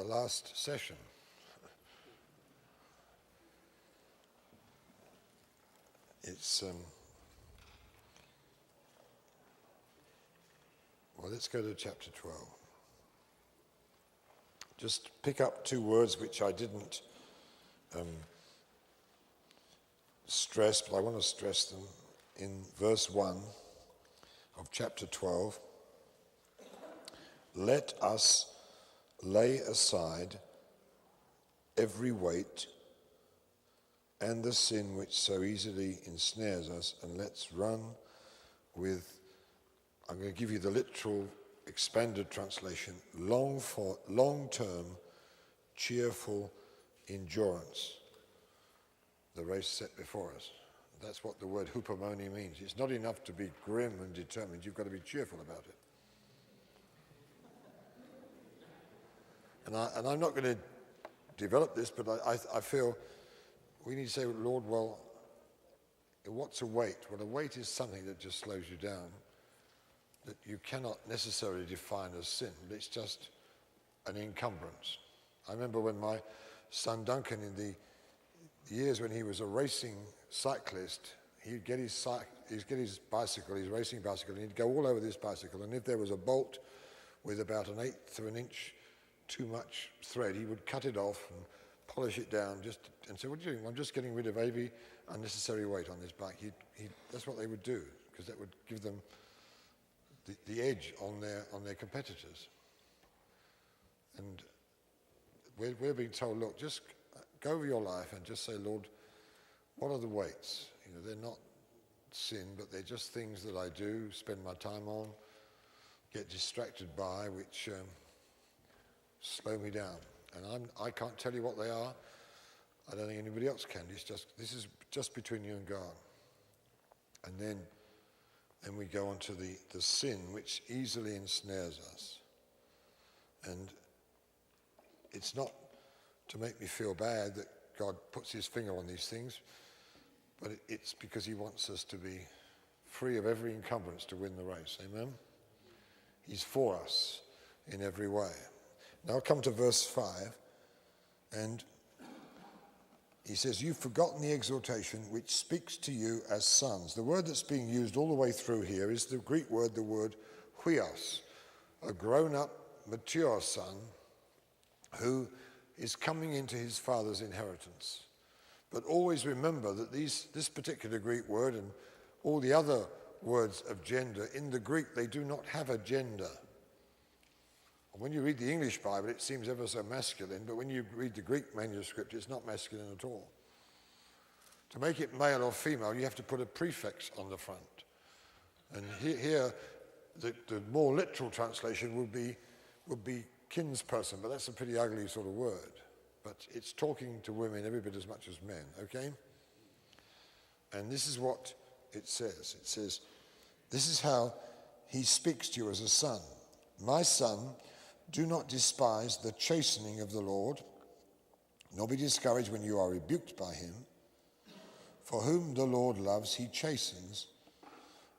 last session. It's, well, let's go to chapter 12. Just pick up two words which I didn't stress, but I want to stress them in verse 1 of chapter 12. Let us lay aside every weight and the sin which so easily ensnares us, and let's run with, I'm going to give you the literal expanded translation, long-term, cheerful endurance, the race set before us. That's what the word hupomone means. It's not enough to be grim and determined, you've got to be cheerful about it. And I'm not going to develop this, but I feel we need to say, Lord, well, what's a weight? Well, a weight is something that just slows you down, that you cannot necessarily define as sin. It's just an encumbrance. I remember when my son Duncan, in the years when he was a racing cyclist, he'd get his bicycle, his racing bicycle, and he'd go all over this bicycle, and if there was a bolt with about 1/8 of an inch too much thread, he would cut it off and polish it down and say, what are you doing? I'm just getting rid of every unnecessary weight on this bike. That's what they would do, because that would give them the edge on their competitors. And we're being told, look, just go over your life and just say, Lord, what are the weights? They're not sin, but they're just things that I do, spend my time on, get distracted by, which slow me down. And I can't tell you what they are. I don't think anybody else can. This is just between you and God. And then we go on to the sin which easily ensnares us. And it's not to make me feel bad that God puts his finger on these things, but it's because he wants us to be free of every encumbrance to win the race. Amen? He's for us in every way. Now I'll come to verse 5, and he says, you've forgotten the exhortation which speaks to you as sons. The word that's being used all the way through here is the Greek word, the word huios, a grown-up, mature son who is coming into his father's inheritance. But always remember that this particular Greek word and all the other words of gender, in the Greek, they do not have a gender. When you read the English Bible, it seems ever so masculine, but when you read the Greek manuscript, it's not masculine at all. To make it male or female, you have to put a prefix on the front. And here the more literal translation would be kinsperson, but that's a pretty ugly sort of word. But it's talking to women every bit as much as men, okay? And this is what it says. It says, this is how he speaks to you as a son. My son, do not despise the chastening of the Lord, nor be discouraged when you are rebuked by him. For whom the Lord loves, he chastens,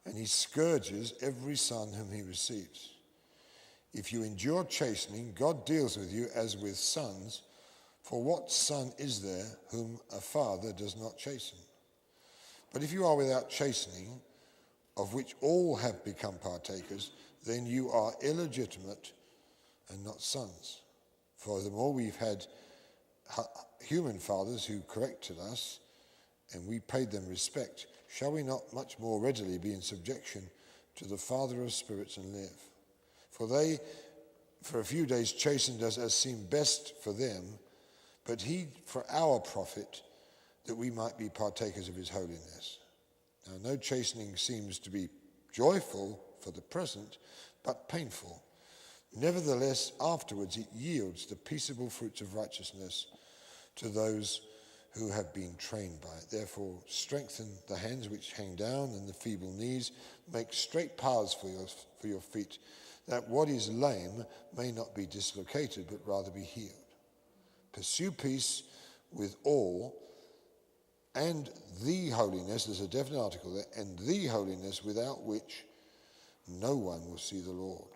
and he scourges every son whom he receives. If you endure chastening, God deals with you as with sons. For what son is there whom a father does not chasten? But if you are without chastening, of which all have become partakers, then you are illegitimate and not sons. Furthermore, we've had human fathers who corrected us, and we paid them respect. Shall we not much more readily be in subjection to the Father of spirits and live? For they, for a few days, chastened us as seemed best for them, but he for our profit, that we might be partakers of his holiness. Now, no chastening seems to be joyful for the present, but painful. Nevertheless, afterwards it yields the peaceable fruits of righteousness to those who have been trained by it. Therefore, strengthen the hands which hang down and the feeble knees. Make straight paths for your feet, that what is lame may not be dislocated, but rather be healed. Pursue peace with all, and the holiness, there's a definite article there, and the holiness without which no one will see the Lord.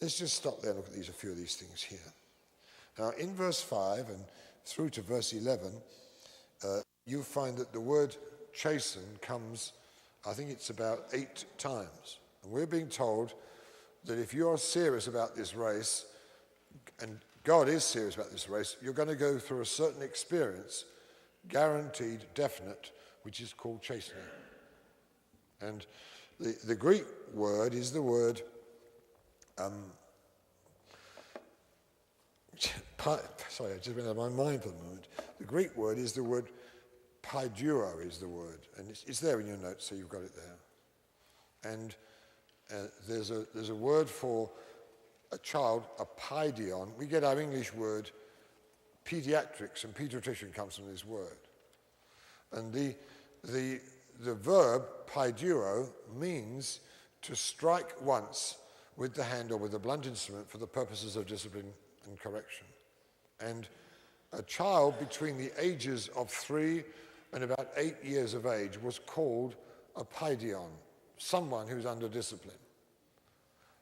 Let's just stop there and look at a few of these things here. Now, in verse 5 and through to verse 11, you find that the word chasten comes, I think it's about 8 times. And we're being told that if you're serious about this race, and God is serious about this race, you're going to go through a certain experience, guaranteed, definite, which is called chastening. And the Greek word is the word, sorry, I just went out of my mind for the moment. The Greek word is the word paiduo is the word, and it's there in your notes, so you've got it there. And there's a word for a child, a paidion. We get our English word pediatrics, and pediatrician comes from this word. And the verb paiduo means to strike once with the hand or with a blunt instrument for the purposes of discipline and correction. And a child between the ages of 3 and about 8 years of age was called a paidion, someone who's under discipline,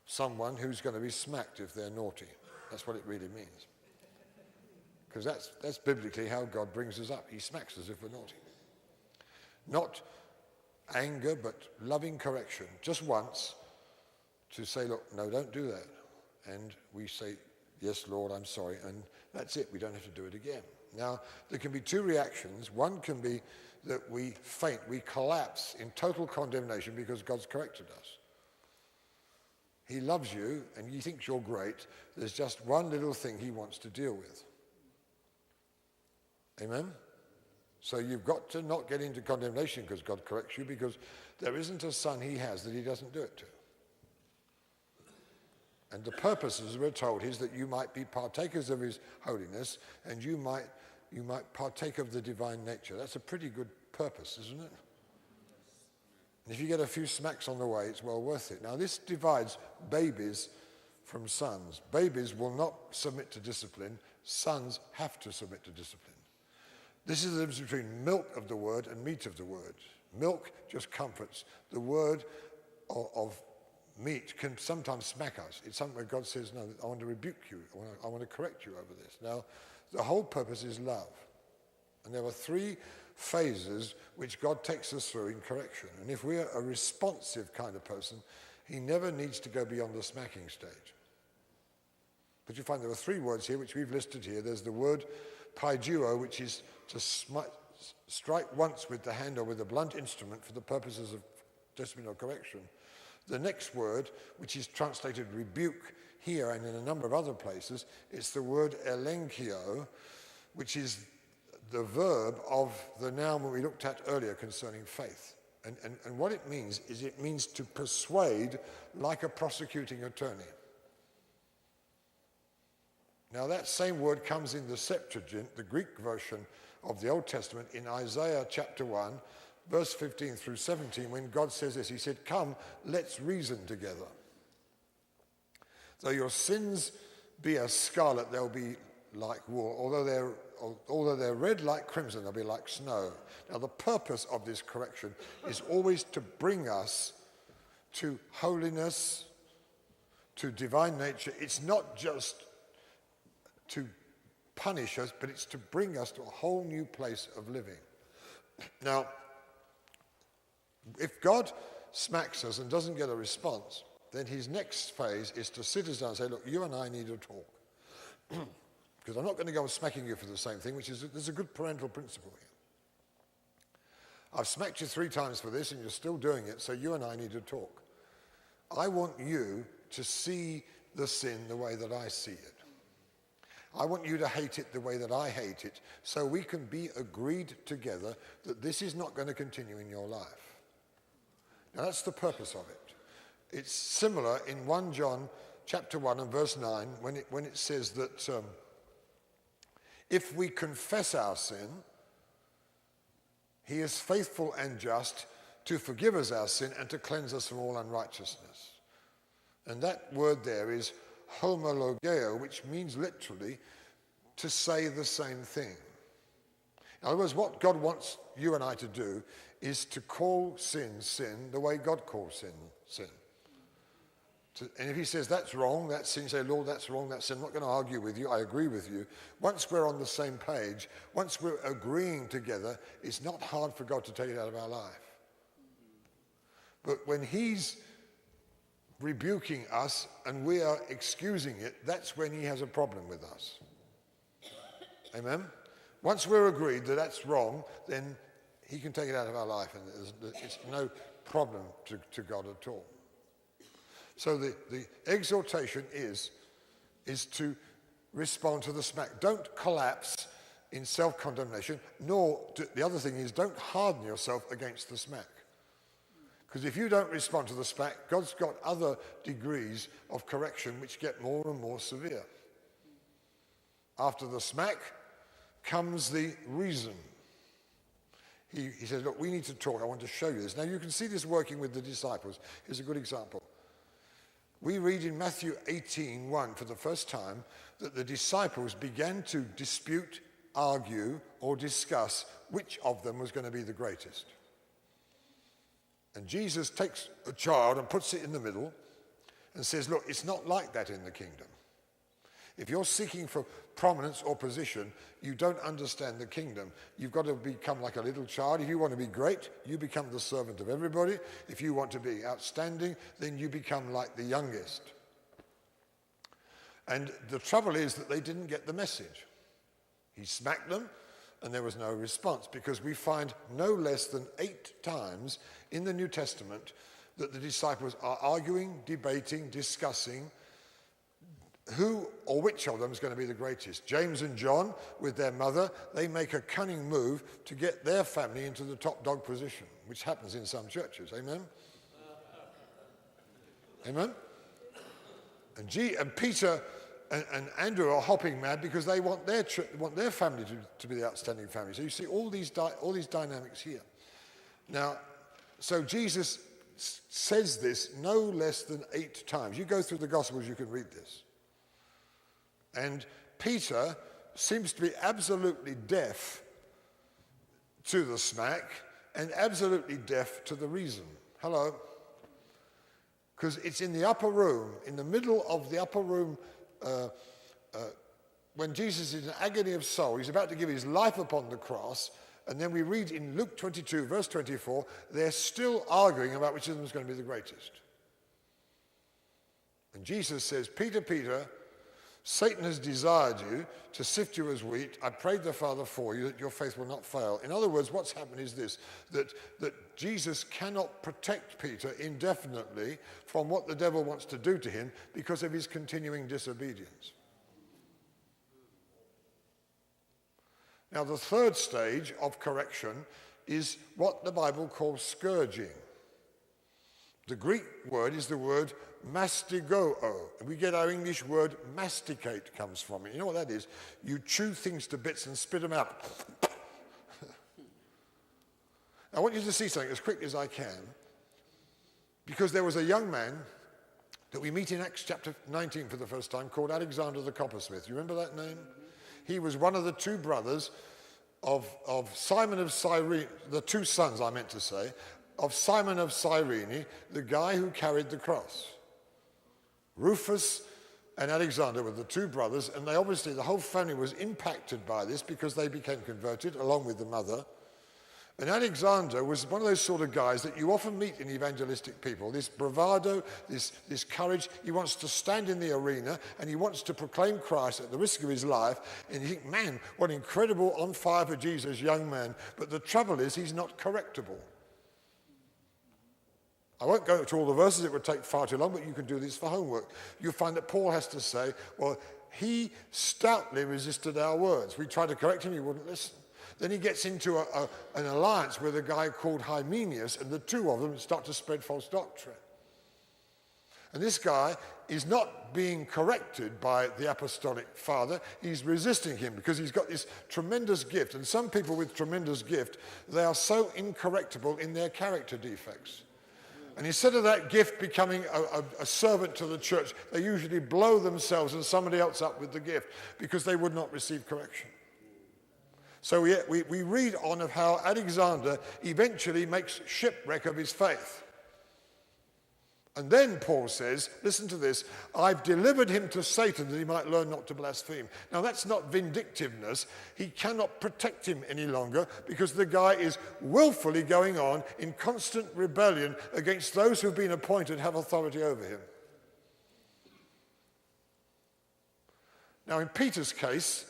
someone who's going to be smacked if they're naughty. That's what it really means. Because that's biblically how God brings us up. He smacks us if we're naughty. Not anger, but loving correction, just once, to say, look, no, don't do that. And we say, yes, Lord, I'm sorry, and that's it. We don't have to do it again. Now, there can be 2 reactions. One can be that we faint, we collapse in total condemnation because God's corrected us. He loves you, and he thinks you're great. There's just one little thing he wants to deal with. Amen? So you've got to not get into condemnation because God corrects you, because there isn't a son he has that he doesn't do it to. And the purpose, as we're told, is that you might be partakers of his holiness, and you might partake of the divine nature. That's a pretty good purpose, isn't it? And if you get a few smacks on the way, it's well worth it. Now, this divides babies from sons. Babies will not submit to discipline. Sons have to submit to discipline. This is the difference between milk of the word and meat of the word. Milk just comforts. The word of meat can sometimes smack us. It's something where God says, no, I want to rebuke you. I want to correct you over this. Now, the whole purpose is love. And there are 3 phases which God takes us through in correction. And if we're a responsive kind of person, he never needs to go beyond the smacking stage. But you find there are 3 words here which we've listed here. There's the word paiduo, which is to strike once with the hand or with a blunt instrument for the purposes of discipline or correction. The next word, which is translated rebuke here and in a number of other places, it's the word elenkio, which is the verb of the noun that we looked at earlier concerning faith. And what it means is it means to persuade like a prosecuting attorney. Now that same word comes in the Septuagint, the Greek version of the Old Testament, in Isaiah chapter 1, verse 15 through 17, when God says this, he said, come, let's reason together. Though your sins be as scarlet, they'll be like wool. Although they're red like crimson, they'll be like snow. Now the purpose of this correction is always to bring us to holiness, to divine nature. It's not just to punish us, but it's to bring us to a whole new place of living. Now, if God smacks us and doesn't get a response, then his next phase is to sit us down and say, look, you and I need to talk. Because I'm not going to go on smacking you for the same thing, which is, there's a good parental principle here. I've smacked you 3 times for this and you're still doing it, so you and I need to talk. I want you to see the sin the way that I see it. I want you to hate it the way that I hate it, so we can be agreed together that this is not going to continue in your life. Now that's the purpose of it. It's similar in 1 John chapter 1 and verse 9 when it says that if we confess our sin, he is faithful and just to forgive us our sin and to cleanse us from all unrighteousness. And that word there is homologeo, which means literally to say the same thing. In other words, what God wants you and I to do is to call sin, sin, the way God calls sin, sin. And if he says that's wrong, that's sin, you say, Lord, that's wrong, that's sin. I'm not going to argue with you. I agree with you. Once we're on the same page, once we're agreeing together, it's not hard for God to take it out of our life. But when he's rebuking us and we are excusing it, that's when he has a problem with us. Amen? Once we're agreed that that's wrong, then he can take it out of our life, and it's no problem to God at all. So the exhortation is to respond to the smack. Don't collapse in self-condemnation, the other thing is don't harden yourself against the smack. Because if you don't respond to the smack, God's got other degrees of correction which get more and more severe. After the smack comes the reason. He says, look, we need to talk. I want to show you this. Now you can see this working with the disciples. Here's a good example. We read in Matthew 18:1 for the first time that the disciples began to dispute, argue, or discuss which of them was going to be the greatest. And Jesus takes a child and puts it in the middle and says, look, it's not like that in the kingdom. If you're seeking for prominence or position, you don't understand the kingdom. You've got to become like a little child. If you want to be great, you become the servant of everybody. If you want to be outstanding, then you become like the youngest. And the trouble is that they didn't get the message. He smacked them, and there was no response, because we find no less than 8 times in the New Testament that the disciples are arguing, debating, discussing who or which of them is going to be the greatest. James and John, with their mother, they make a cunning move to get their family into the top dog position, which happens in some churches. Amen? Amen? And Peter and Andrew are hopping mad because they want their family to be the outstanding family. So you see all these dynamics here. Now, so Jesus says this no less than 8 times. You go through the Gospels, you can read this. And Peter seems to be absolutely deaf to the smack and absolutely deaf to the reason. Hello? Because it's in the upper room, in the middle of the upper room, when Jesus is in agony of soul, he's about to give his life upon the cross, and then we read in Luke 22, verse 24, they're still arguing about which of them is going to be the greatest. And Jesus says, Peter, Peter, Satan has desired you to sift you as wheat. I prayed the Father for you that your faith will not fail. In other words, what's happened is this, that Jesus cannot protect Peter indefinitely from what the devil wants to do to him because of his continuing disobedience. Now, the third stage of correction is what the Bible calls scourging. The Greek word is the word mastigoo. And we get our English word masticate comes from it. You know what that is? You chew things to bits and spit them out. I want you to see something as quickly as I can, because there was a young man that we meet in Acts chapter 19 for the first time called Alexander the Coppersmith. You remember that name? He was one of the 2 brothers of Simon of Cyrene, the 2 sons, I meant to say, of Simon of Cyrene, the guy who carried the cross. Rufus and Alexander were the 2 brothers, and the whole family was impacted by this because they became converted along with the mother. And Alexander was one of those sort of guys that you often meet in evangelistic people, this bravado, this courage. He wants to stand in the arena and he wants to proclaim Christ at the risk of his life. And you think, man, what an incredible on fire for Jesus young man. But the trouble is he's not correctable. I won't go to all the verses, it would take far too long, but you can do this for homework. You'll find that Paul has to say, well, he stoutly resisted our words. We tried to correct him, he wouldn't listen. Then he gets into an alliance with a guy called Hymenaeus, and the 2 of them start to spread false doctrine. And this guy is not being corrected by the apostolic father. He's resisting him because he's got this tremendous gift. And some people with tremendous gift, they are so incorrectable in their character defects. And instead of that gift becoming a servant to the church, they usually blow themselves and somebody else up with the gift because they would not receive correction. So we read on of how Alexander eventually makes shipwreck of his faith. And then Paul says, listen to this, I've delivered him to Satan that he might learn not to blaspheme. Now that's not vindictiveness. He cannot protect him any longer because the guy is willfully going on in constant rebellion against those who've been appointed to have authority over him. Now in Peter's case,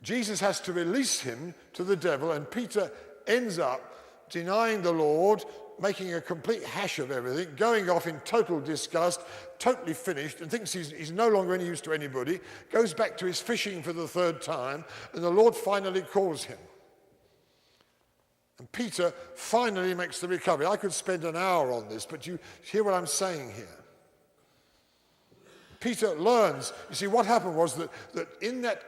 Jesus has to release him to the devil, and Peter ends up denying the Lord, making a complete hash of everything, going off in total disgust, totally finished, and thinks he's no longer any use to anybody, goes back to his fishing for the third time, and the Lord finally calls him. And Peter finally makes the recovery. I could spend an hour on this, but you hear what I'm saying here. Peter learns, you see, what happened was that in that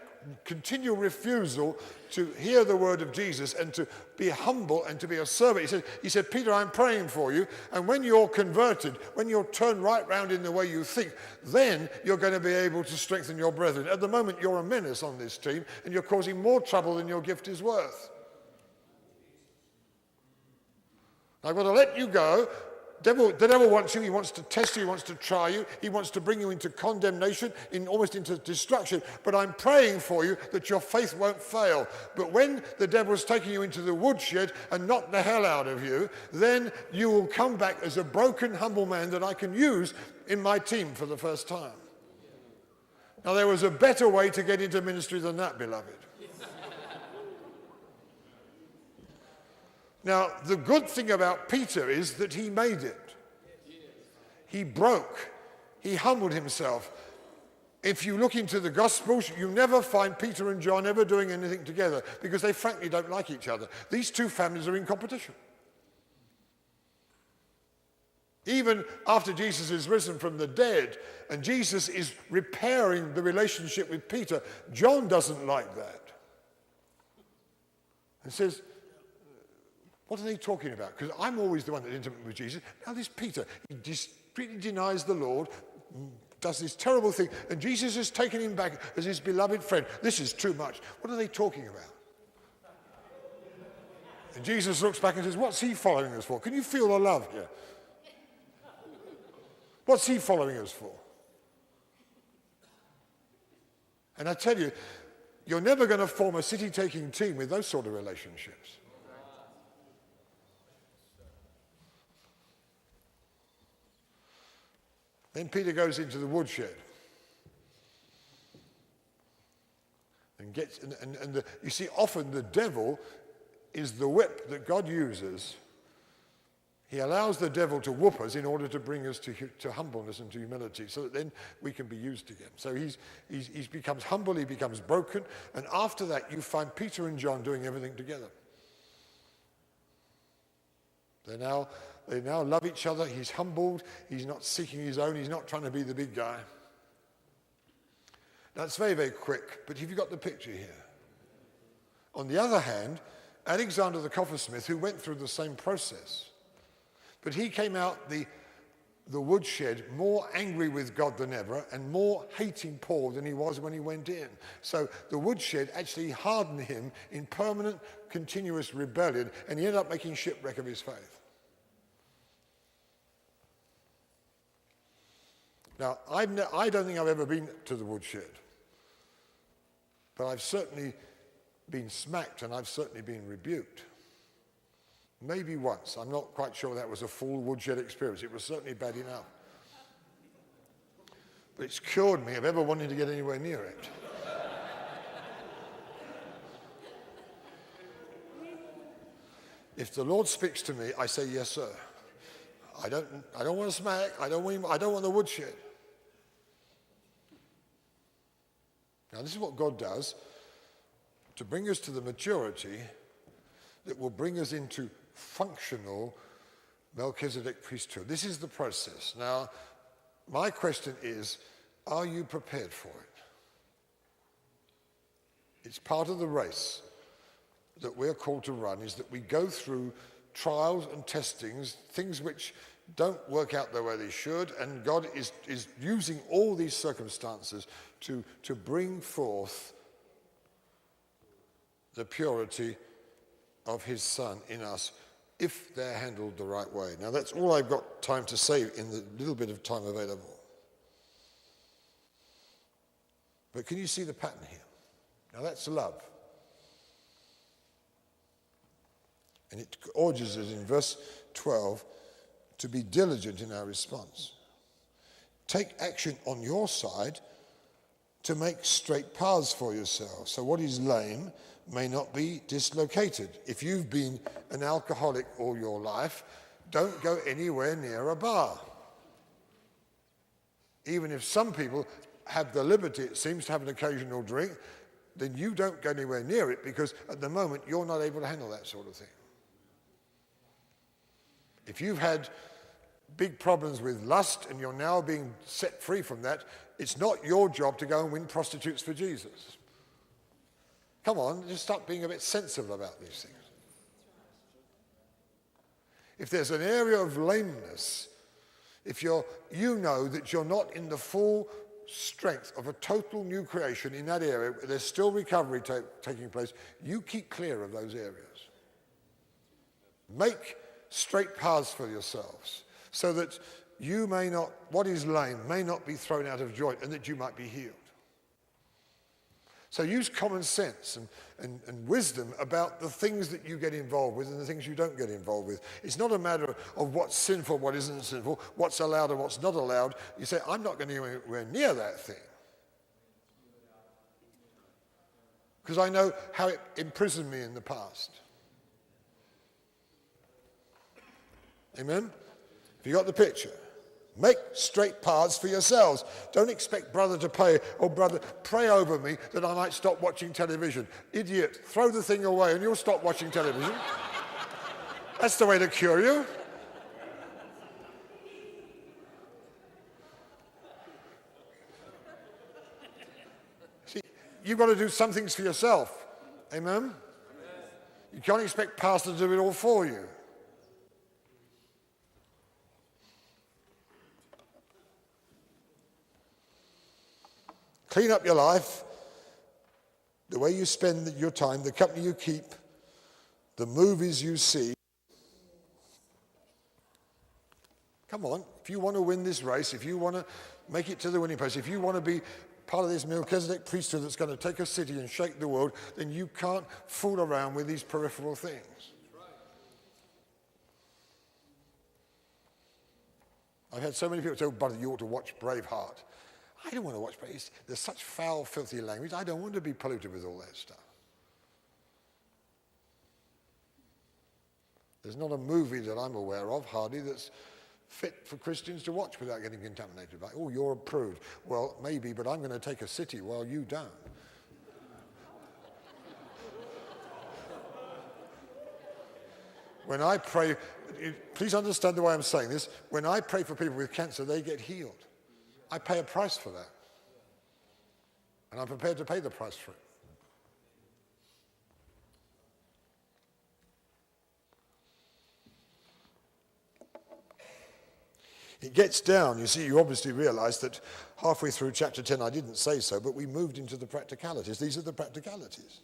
continual refusal to hear the word of Jesus and to be humble and to be a servant. He said, Peter, I'm praying for you, and when you're converted, when you're turned right round in the way you think, then you're going to be able to strengthen your brethren. At the moment, you're a menace on this team, and you're causing more trouble than your gift is worth. I've got to let you go. The devil wants you. He wants to test you. He wants to try you. He wants to bring you into condemnation, almost into destruction. But I'm praying for you that your faith won't fail. But when the devil's taking you into the woodshed and knock the hell out of you, then you will come back as a broken, humble man that I can use in my team for the first time. Now, there was a better way to get into ministry than that, beloved. Now, the good thing about Peter is that he made it. He broke. He humbled himself. If you look into the Gospels, you never find Peter and John ever doing anything together because they frankly don't like each other. These two families are in competition. Even after Jesus is risen from the dead and Jesus is repairing the relationship with Peter, John doesn't like that. And says, what are they talking about? Because I'm always the one that's intimate with Jesus. Now this Peter, he discreetly denies the Lord, does this terrible thing, and Jesus has taken him back as his beloved friend. This is too much. What are they talking about? And Jesus looks back and says, what's he following us for? Can you feel the love here? What's he following us for? And I tell you, you're never going to form a city-taking team with those sort of relationships. Then Peter goes into the woodshed and gets, you see, often the devil is the whip that God uses. He allows the devil to whoop us in order to bring us to humbleness and to humility, so that then we can be used again. So he becomes humble, he becomes broken, and after that you find Peter and John doing everything together. They now love each other. He's humbled. He's not seeking his own. He's not trying to be the big guy. Now, it's very, very quick, but have you got the picture here? On the other hand, Alexander the Coppersmith, who went through the same process, but he came out the woodshed more angry with God than ever and more hating Paul than he was when he went in. So the woodshed actually hardened him in permanent, continuous rebellion, and he ended up making shipwreck of his faith. Now, I don't think I've ever been to the woodshed, but I've certainly been smacked and I've certainly been rebuked. Maybe once. I'm not quite sure that was a full woodshed experience. It was certainly bad enough. But it's cured me of ever wanting to get anywhere near it. If the Lord speaks to me, I say, yes, sir. I don't want to smack. I don't want the woodshed. Now, this is what God does to bring us to the maturity that will bring us into functional Melchizedek priesthood. This is the process. Now, my question is, are you prepared for it? It's part of the race that we're called to run, is that we go through trials and testings, things which don't work out the way they should, and God is using all these circumstances to bring forth the purity of his Son in us, if they're handled the right way. Now, that's all I've got time to say in the little bit of time available. But can you see the pattern here? Now, that's love. And it urges us in verse 12 to be diligent in our response. Take action on your side to make straight paths for yourselves. So what is lame may not be dislocated. If you've been an alcoholic all your life, don't go anywhere near a bar. Even if some people have the liberty, it seems, to have an occasional drink, then you don't go anywhere near it, because at the moment you're not able to handle that sort of thing. If you've had big problems with lust and you're now being set free from that, it's not your job to go and win prostitutes for Jesus. Come on, just start being a bit sensible about these things. If there's an area of lameness, if you know that you're not in the full strength of a total new creation in that area, there's still recovery taking place, you keep clear of those areas. Make straight paths for yourselves, so that you may not, what is lame may not be thrown out of joint, and that you might be healed. So use common sense and wisdom about the things that you get involved with and the things you don't get involved with. It's not a matter of what's sinful, what isn't sinful, what's allowed and what's not allowed. You say, I'm not going to go anywhere near that thing, because I know how it imprisoned me in the past. Amen? Have you got the picture? Make straight paths for yourselves. Don't expect brother to pay, or brother, pray over me that I might stop watching television. Idiot, throw the thing away and you'll stop watching television. That's the way to cure you. See, you've got to do some things for yourself. Amen? You can't expect pastor to do it all for you. Clean up your life, the way you spend your time, the company you keep, the movies you see. Come on, if you want to win this race, if you want to make it to the winning place, if you want to be part of this Melchizedek priesthood that's going to take a city and shake the world, then you can't fool around with these peripheral things. I've had so many people say, oh, brother, you ought to watch Braveheart. I don't want to watch, but there's such foul, filthy language. I don't want to be polluted with all that stuff. There's not a movie that I'm aware of, hardly, that's fit for Christians to watch without getting contaminated by. Oh, you're approved. Well, maybe, but I'm going to take a city while you don't. When I pray, please understand the way I'm saying this, when I pray for people with cancer, they get healed. I pay a price for that. And I'm prepared to pay the price for it. It gets down. You see, you obviously realize that halfway through chapter 10, I didn't say so, but we moved into the practicalities. These are the practicalities.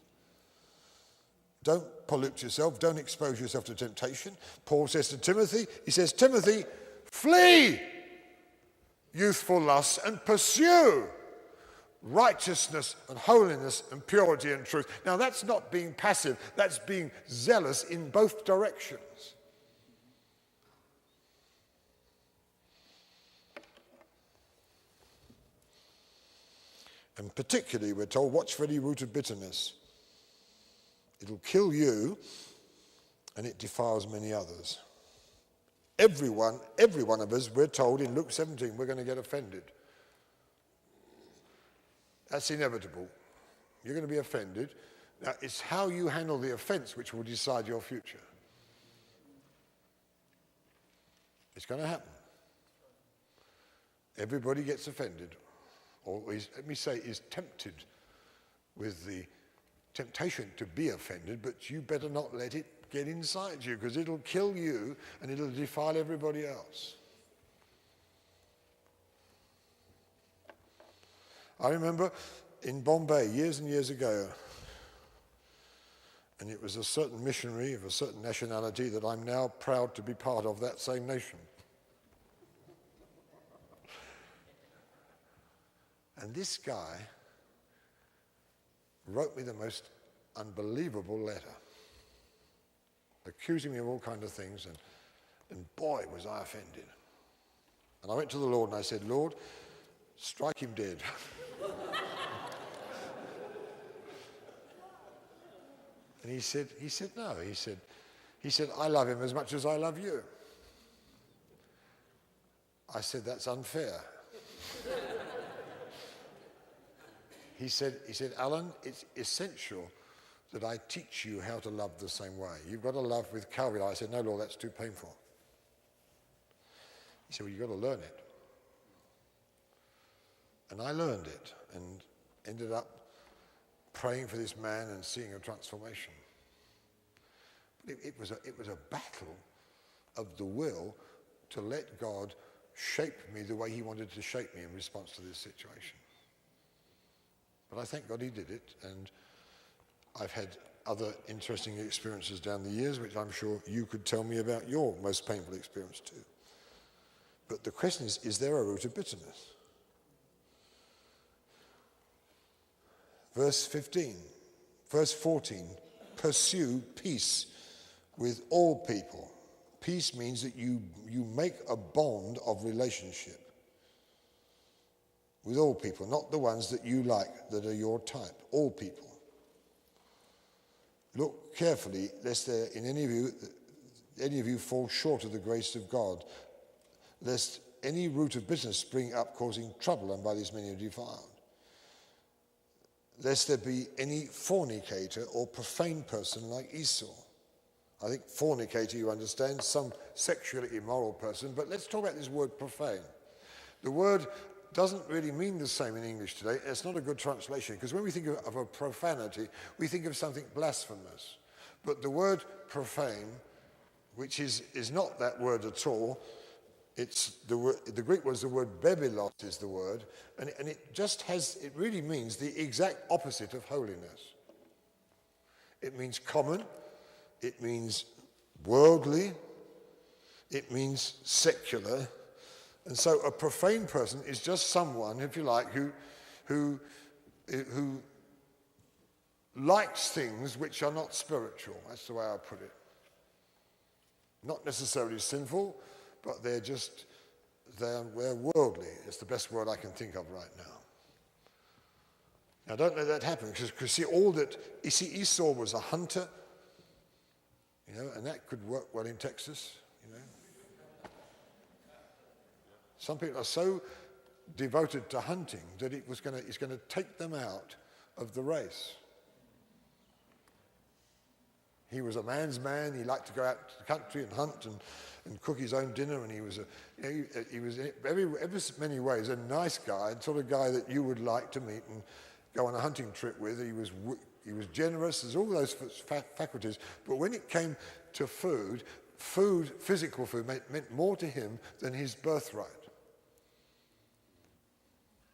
Don't pollute yourself. Don't expose yourself to temptation. Paul says to Timothy, he says, Timothy, flee youthful lusts and pursue righteousness and holiness and purity and truth. Now, that's not being passive. That's being zealous in both directions. And particularly, we're told, watch for any root of bitterness. It'll kill you, and it defiles many others. Every one of us, we're told in Luke 17, we're going to get offended. That's inevitable. You're going to be offended. Now, it's how you handle the offense which will decide your future. It's going to happen. Everybody gets offended. Or let me say, is tempted with the temptation to be offended, but you better not let it get inside you, because it'll kill you and it'll defile everybody else. I remember in Bombay years and years ago, And it was a certain missionary of a certain nationality that I'm now proud to be part of that same nation. And this guy wrote me the most unbelievable letter, accusing me of all kinds of things, and boy, was I offended. And I went to the Lord and I said, Lord, strike him dead. And he said, no. He said, I love him as much as I love you. I said, that's unfair. He said, Alan, it's essential that I teach you how to love the same way. You've got to love with Calvary. I said, no, Lord, that's too painful. He said, well, you've got to learn it. And I learned it and ended up praying for this man and seeing a transformation. But it was a battle of the will to let God shape me the way he wanted to shape me in response to this situation. But I thank God he did it, and I've had other interesting experiences down the years, which I'm sure you could tell me about your most painful experience too. But the question is there a root of bitterness? Verse 14, pursue peace with all people. Peace means that you make a bond of relationship with all people, not the ones that you like, that are your type, all people. Look carefully, lest there in any of you fall short of the grace of God, lest any root of bitterness spring up, causing trouble, and by this many are defiled. Lest there be any fornicator or profane person like Esau. I think fornicator, you understand, some sexually immoral person, but let's talk about this word profane. The word doesn't really mean the same in English today. It's not a good translation, because when we think of a profanity, we think of something blasphemous. But the word profane, which is not that word at all, it's the Greek was the word bebelos is the word, and it really means the exact opposite of holiness. It means common, it means worldly, it means secular, and so a profane person is just someone, if you like, who likes things which are not spiritual. That's the way I put it. Not necessarily sinful, but they're worldly. It's the best word I can think of right now. Now, don't let that happen, because Esau was a hunter, and that could work well in Texas, Some people are so devoted to hunting that it's going to take them out of the race. He was a man's man. He liked to go out to the country and hunt and cook his own dinner, and he was in every many ways a nice guy, the sort of guy that you would like to meet and go on a hunting trip with. He was generous. There's all those faculties. But when it came to food, physical food, meant more to him than his birthright.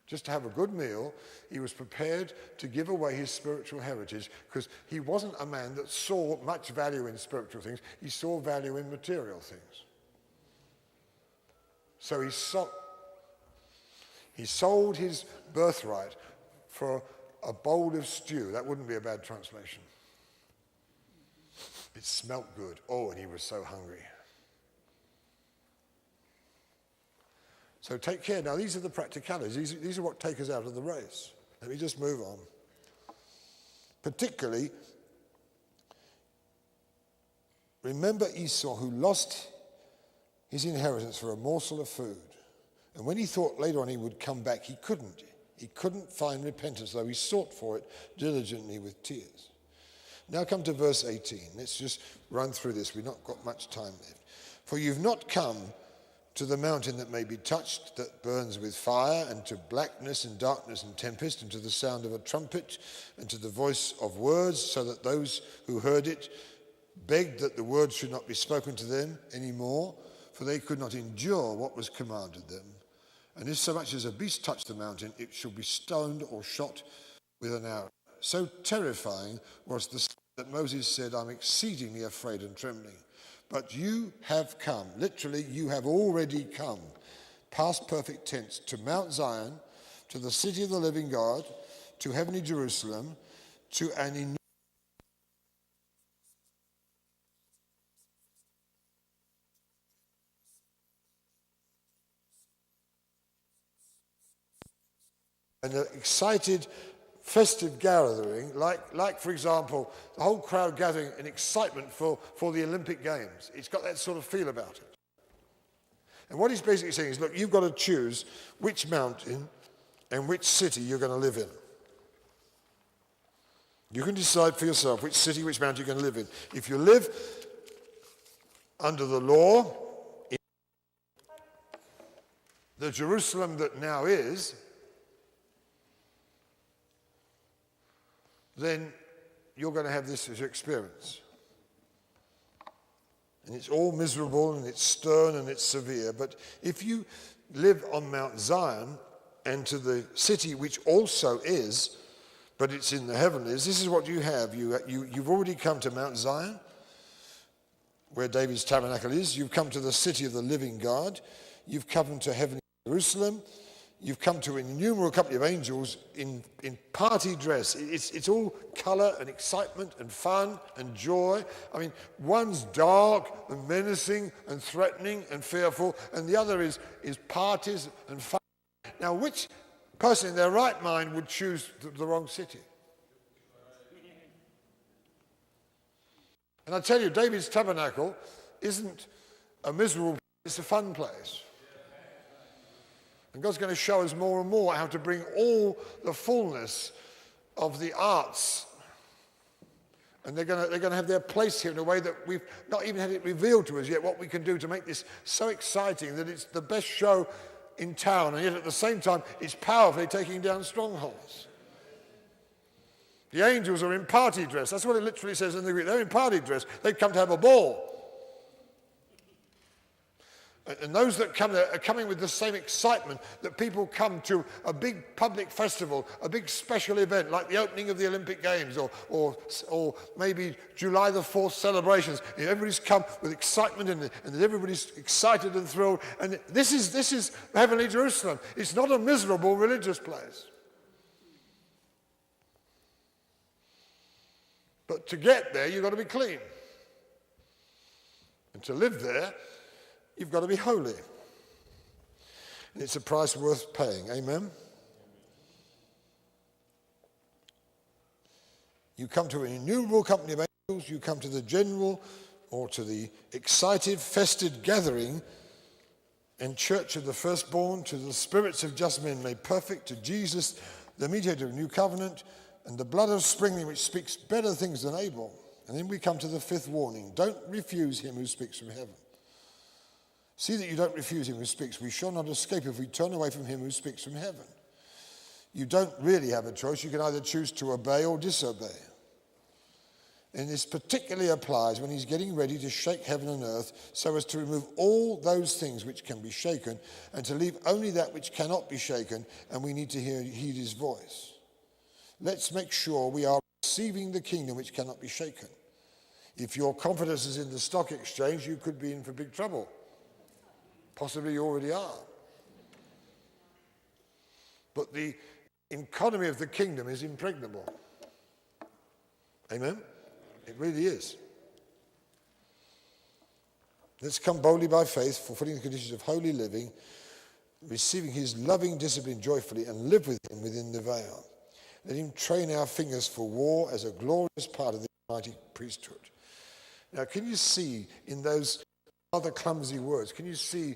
Just to have a good meal, he was prepared to give away his spiritual heritage, because he wasn't a man that saw much value in spiritual things. He saw value in material things. So he sold his birthright for a bowl of stew. That wouldn't be a bad translation. It smelt good. Oh, and he was so hungry. So take care. Now, these are the practicalities. These are what take us out of the race. Let me just move on. Particularly, remember Esau, who lost his inheritance for a morsel of food. And when he thought later on he would come back, he couldn't. He couldn't find repentance, though he sought for it diligently with tears. Now come to verse 18. Let's just run through this. We've not got much time left. For you've not come to the mountain that may be touched, that burns with fire, and to blackness and darkness and tempest, and to the sound of a trumpet, and to the voice of words, so that those who heard it begged that the words should not be spoken to them any more, for they could not endure what was commanded them. And if so much as a beast touch the mountain, it shall be stoned or shot with an arrow. So terrifying was the that Moses said, I'm exceedingly afraid and trembling. But you have come, literally, you have already come, past perfect tense, to Mount Zion, to the city of the living God, to heavenly Jerusalem, to an excited, festive gathering, like for example, the whole crowd gathering in excitement for the Olympic Games. It's got that sort of feel about it. And what he's basically saying is, look, you've got to choose which mountain and which city you're going to live in. You can decide for yourself which city, which mountain you're going to live in. If you live under the law, in the Jerusalem that now is, then you're going to have this as your experience. And it's all miserable and it's stern and it's severe. But if you live on Mount Zion and to the city which also is, but it's in the heavenlies, this is what you have. You've already come to Mount Zion, where David's tabernacle is. You've come to the city of the living God. You've come to heavenly Jerusalem. You've come to an innumerable company of angels in party dress. It's all colour and excitement and fun and joy. I mean, one's dark and menacing and threatening and fearful, and the other is parties and fun. Now, which person in their right mind would choose the wrong city? And I tell you, David's tabernacle isn't a miserable place, it's a fun place. And God's going to show us more and more how to bring all the fullness of the arts. And they're going to have their place here in a way that we've not even had it revealed to us yet, what we can do to make this so exciting that it's the best show in town, and yet at the same time it's powerfully taking down strongholds. The angels are in party dress. That's what it literally says in the Greek. They're in party dress. They've come to have a ball. And those that come there are coming with the same excitement that people come to a big public festival, a big special event like the opening of the Olympic Games or maybe July the 4th celebrations. You know, everybody's come with excitement and everybody's excited and thrilled. And this is heavenly Jerusalem. It's not a miserable religious place. But to get there, you've got to be clean. And to live there, you've got to be holy. And it's a price worth paying. Amen? You come to an innumerable company of angels. You come to the general or to the excited, festive gathering and church of the firstborn, to the spirits of just men made perfect, to Jesus, the mediator of a new covenant, and the blood of sprinkling which speaks better things than Abel. And then we come to the fifth warning. Don't refuse him who speaks from heaven. See that you don't refuse him who speaks. We shall not escape if we turn away from him who speaks from heaven. You don't really have a choice. You can either choose to obey or disobey. And this particularly applies when he's getting ready to shake heaven and earth so as to remove all those things which can be shaken and to leave only that which cannot be shaken, and we need to heed his voice. Let's make sure we are receiving the kingdom which cannot be shaken. If your confidence is in the stock exchange, you could be in for big trouble. Possibly you already are. But the economy of the kingdom is impregnable. Amen? It really is. Let's come boldly by faith, fulfilling the conditions of holy living, receiving his loving discipline joyfully, and live with him within the veil. Let him train our fingers for war as a glorious part of the mighty priesthood. Now, can you see in those other clumsy words, can you see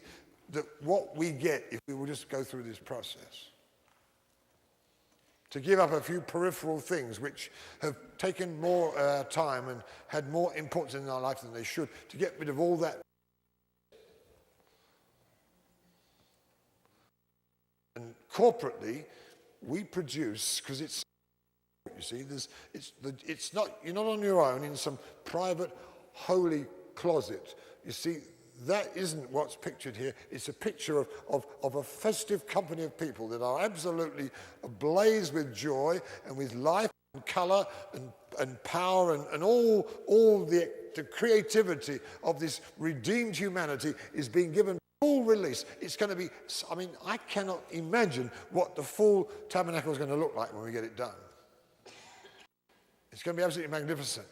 that what we get if we will just go through this process? To give up a few peripheral things which have taken more time and had more importance in our life than they should, to get rid of all that. And corporately, we produce, because it's, you see, it's not, you're not on your own in some private, holy closet. You see, that isn't what's pictured here. It's a picture of a festive company of people that are absolutely ablaze with joy and with life and colour and and power and all the creativity of this redeemed humanity is being given full release. It's going to be, I mean, I cannot imagine what the full tabernacle is going to look like when we get it done. It's going to be absolutely magnificent.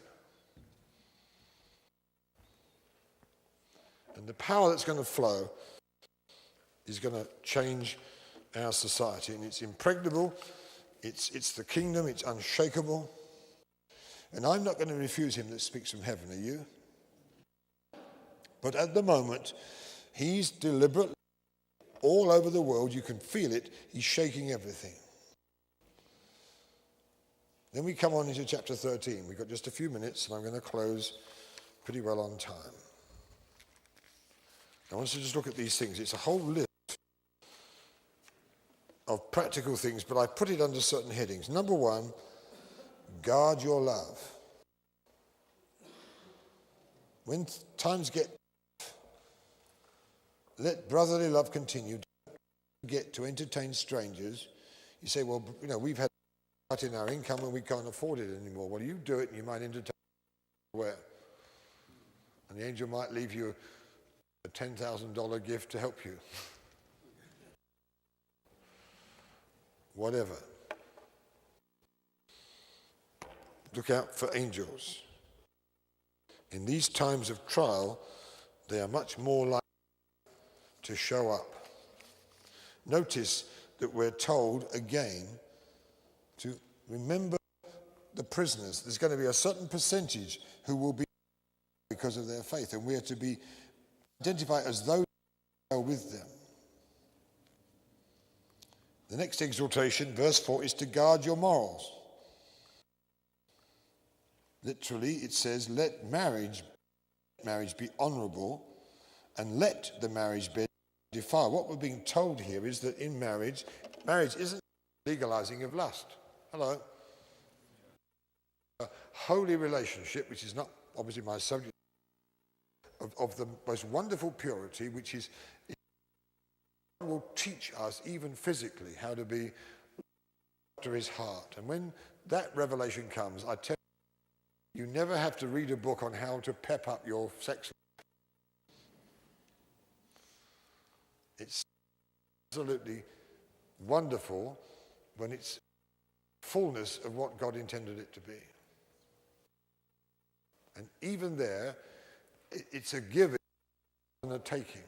And the power that's going to flow is going to change our society. And it's impregnable. It's the kingdom. It's unshakable. And I'm not going to refuse him that speaks from heaven, are you? But at the moment, he's deliberately, all over the world, you can feel it, he's shaking everything. Then we come on into chapter 13. We've got just a few minutes, and I'm going to close pretty well on time. I want us to just look at these things. It's a whole list of practical things, but I put it under certain headings. Number one, guard your love. When times get tough, let brotherly love continue. Don't forget to entertain strangers. You say, well, you know, we've had a cut in our income and we can't afford it anymore. Well, you do it and you might entertain where? And the angel might leave you a $10,000 gift to help you. Whatever. Look out for angels. In these times of trial, they are much more likely to show up. Notice that we're told again to remember the prisoners. There's going to be a certain percentage who will be because of their faith, and we are to be identified as those who are with them. The next exhortation, verse 4, is to guard your morals. Literally, it says, let marriage be honorable, and let the marriage bed defile. What we're being told here is that in marriage isn't legalizing of lust. Hello. A holy relationship, which is not obviously my subject, of the most wonderful purity, which is, God will teach us even physically how to be after his heart. And when that revelation comes, I tell you, you never have to read a book on how to pep up your sex life. It's absolutely wonderful when it's fullness of what God intended it to be. And even there, it's a giving and a taking.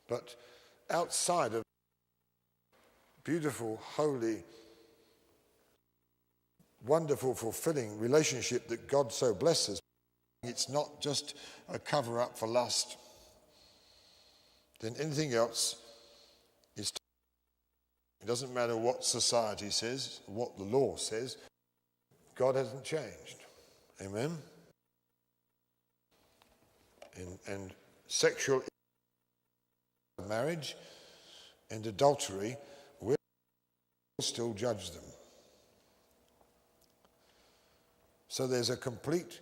But outside of beautiful, holy, wonderful, fulfilling relationship that God so blesses, it's not just a cover-up for lust. Then anything else is... It doesn't matter what society says, what the law says. God hasn't changed. Amen? And sexual marriage and adultery, we'll still judge them. So there's a complete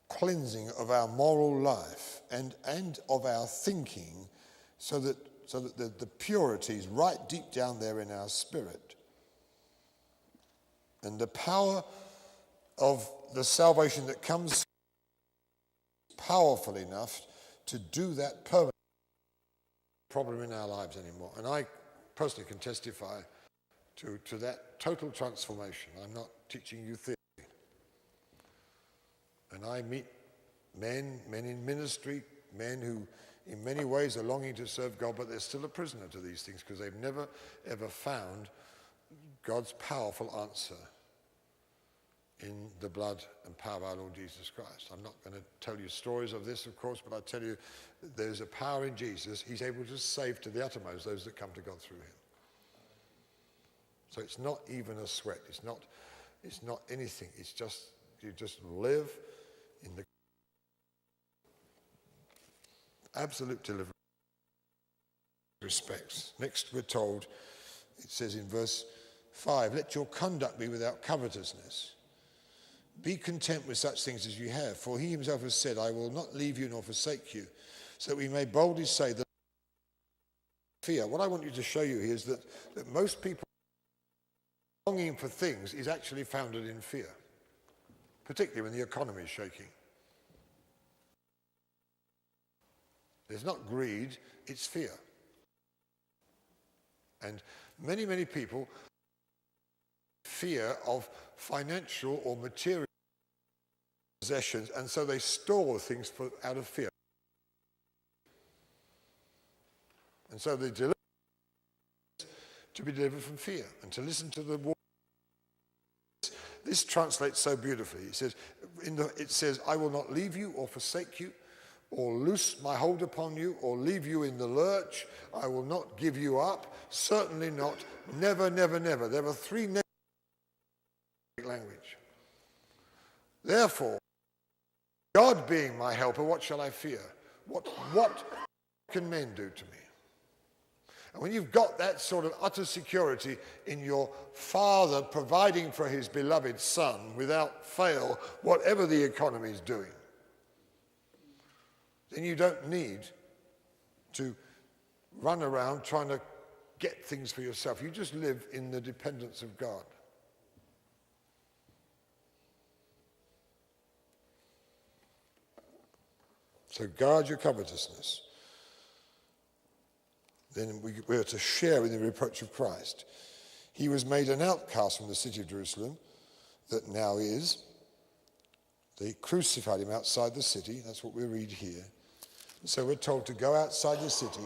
cleansing of our moral life and of our thinking so that the purity is right deep down there in our spirit. And the power of the salvation that comes is powerful enough to do that permanent problem in our lives anymore. And I personally can testify to that total transformation. I'm not teaching you theory. And I meet men in ministry, men who in many ways are longing to serve God, but they're still a prisoner to these things because they've never, ever found God's powerful answer in the blood and power of our Lord Jesus Christ. I'm not going to tell you stories of this, of course, but I tell you there's a power in Jesus. He's able to save to the uttermost those that come to God through him. So it's not even a sweat. It's not anything. It's just, you just live in the absolute deliverance respects. Next we're told, it says in verse 5, let your conduct be without covetousness. Be content with such things as you have, for he himself has said, I will not leave you nor forsake you, so that we may boldly say that fear. What I want you to show you here is that most people longing for things is actually founded in fear, particularly when the economy is shaking. It's not greed, it's fear. And many, many people fear of financial or material possessions, and so they store things out of fear. And so they deliver to be delivered from fear and to listen to the word. This translates so beautifully. It says, I will not leave you or forsake you, or loose my hold upon you, or leave you in the lurch. I will not give you up. Certainly not. Never, never, never. There are three negative language. Therefore, God being my helper, what shall I fear? What can men do to me? And when you've got that sort of utter security in your Father providing for his beloved Son without fail, whatever the economy is doing, then you don't need to run around trying to get things for yourself. You just live in the dependence of God. So guard your covetousness. Then we are to share in the reproach of Christ. He was made an outcast from the city of Jerusalem, that now is. They crucified him outside the city. That's what we read here. So we're told to go outside the city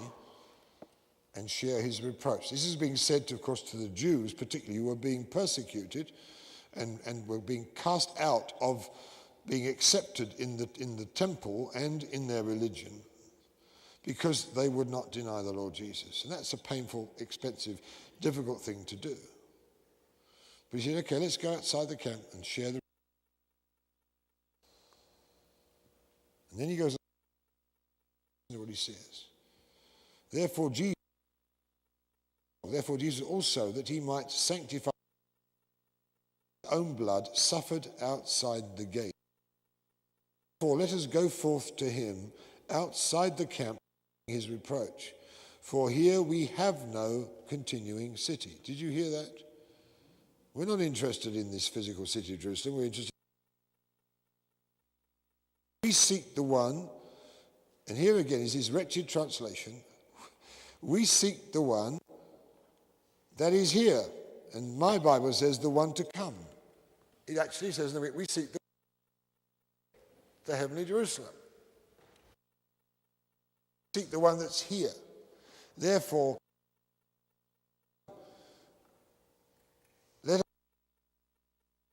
and share his reproach. This is being said, of course, to the Jews, particularly, who were being persecuted and were being cast out of being accepted in the temple and in their religion, because they would not deny the Lord Jesus. And that's a painful, expensive, difficult thing to do. But he said, okay, let's go outside the camp and share the... And then he goes on to what he says. Therefore Jesus also, that he might sanctify his own blood, suffered outside the gate. Therefore let us go forth to him outside the camp, his reproach. For here we have no continuing city. Did you hear that? We're not interested in this physical city of Jerusalem. We're interested. We seek the one, and here again is his wretched translation. We seek the one that is here. And my Bible says the one to come. It actually says, no, we seek the heavenly Jerusalem. Seek the one that's here. Therefore, let us